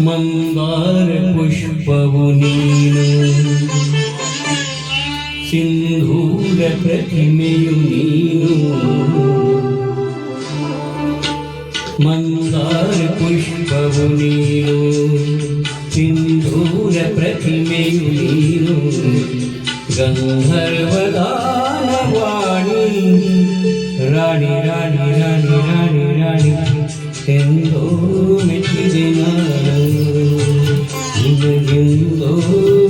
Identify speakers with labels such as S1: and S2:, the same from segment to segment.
S1: ಮಂದಾರ ಪುಷ್ಪವು ನೀನು, ಸಿಂಧೂರ ಪ್ರತಿಮೆಯು ನೀನು. ಮಂದಾರ ಪುಷ್ಪವು ನೀನು, ಸಿಂಧೂರ ಪ್ರತಿಮೆಯು ನೀನು. ಗಂಧರ್ವದಾನವಾಣಿ ರಾಣಿ ರಾಣಿ ರಾಣಿ ರಾಣಿ ರಾಣಿ ಎಂದೋ ಮೆಚ್ಚಿದೆ ನಾನು, ನಿನಗೆಂದೋ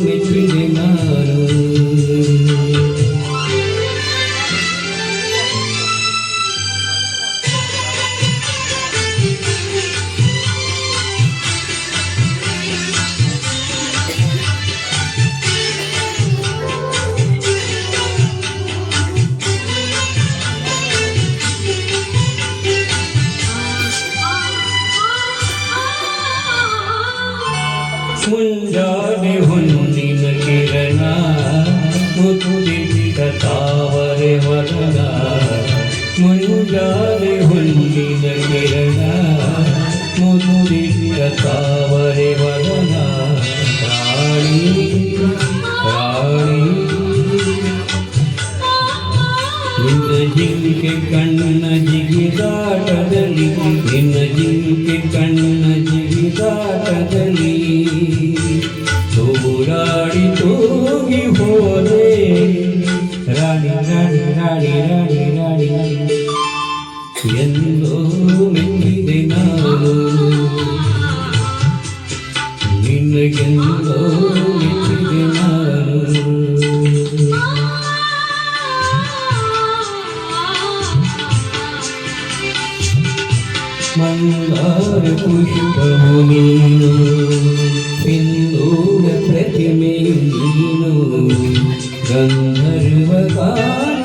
S1: ಮೆಚ್ಚಿದೆ ನಾನು. ಮುಂಜಾನೆ ಹೊನ್ನಿನ ಕಿರಣ ಮುತ್ತಿಟ್ಟ ತಾವರೆ ವದನ. ಮುಂಜಾನೆ ಹೊನ್ನಿನ ಕಿರಣ ಮುತ್ತಿಟ್ಟ ತಾವರೆ ವದನ. ರಾಣಿ ರಾಣಿ ನಿನ್ನ ಜಿಂಕೆ ಕಣ್ಣ ಜಿಗಿದಾಟದಲ್ಲಿ, ನಿನ್ನ ಜಿಂಕೆ ಕಣ್ಣ ಜಿಗಿದಾಟದಲ್ಲಿ ತೋರಾಡಿ ತೂಗಿ ಹೋದೆ ರಾಣಿ ರಾಣಿ ರಾಣಿ ರಾಣಿ ರಾಣಿ ಎಂದೋ ಮೆಚ್ಚಿದೆ ನಾನು, ನಿನಗೆಂದೋ ಮೆಚ್ಚಿದೆ ನಾನು. ಮಂದಾರ ಪುಷ್ಪವು ನೀನು, ಸಿಂಧೂರ ಪ್ರತಿಮೆಯು ನೀನು. ಗಂಧರ್ವಗಾನ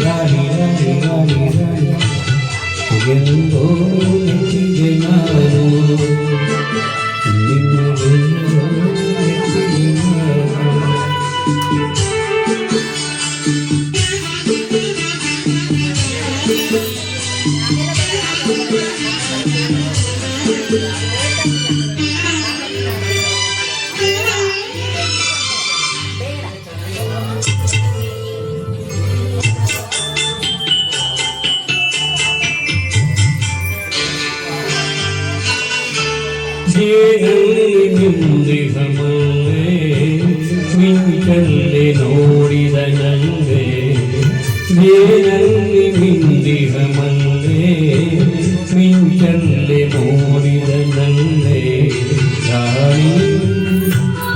S1: ರಾಣಿ ರಾಣಿ ರಾಣಿ ರಾಣಿ ಎಂದೋ ಮೆಚ್ಚಿದೆ ನಾನು, ನಿನಗೆಂದೋ ಮೆಚ್ಚಿದೆ ನಾನು. ಮಿಂಚಲ್ಲಿ ನೋಡಿದ ನಂಗೆ, ಜೇನಲ್ಲಿ ಮಿಂದಿಹ ಮಲ್ಲೆ ಮಿಂಚಲ್ಲಿ ನೋಡಿದ ನಂಗೆ. ರಾಣಿ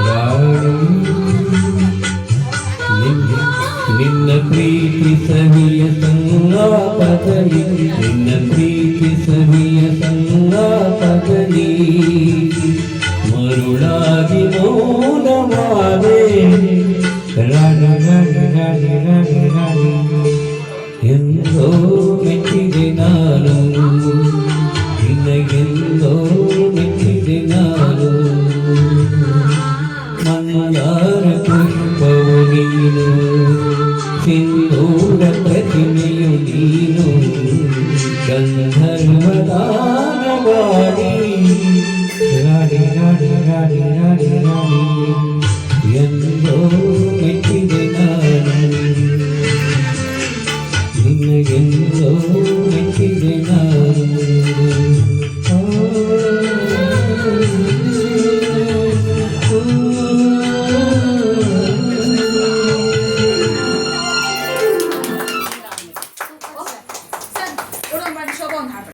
S1: ರಾಣಿ ನಿನ್ನ ಪ್ರೀತಿ ಸವಿಯ ಸಂಗಾಪದಲ್ಲಿ, ನಿನ್ನ ಪ್ರೀತಿ ಸವಿಯ ಸಂಗಾಪದಲ್ಲಿ ಮರುಳಾಗಿ ಮೌನವಾದೆ ರಾಣಿ ರಾಣಿ ರಾಣಿ ರಾಣಿ ರಾಣಿ ಎಂದೋ ಮೆಚ್ಚಿದೆ ನಾನು, ನಿನಗೆಂದೋ ಮೆಚ್ಚಿದೆ ನಾನು. ಮಂದಾರ ಪುಷ್ಪವು ನೀನು, ಸಿಂಧೂರ ಪ್ರತಿಮೆಯು ನೀನು. ಗಂಧರ್ವದಾನವಾಣಿ ರಾಣಿ ರಾಣಿ ರಾಣಿ ರಾಣಿ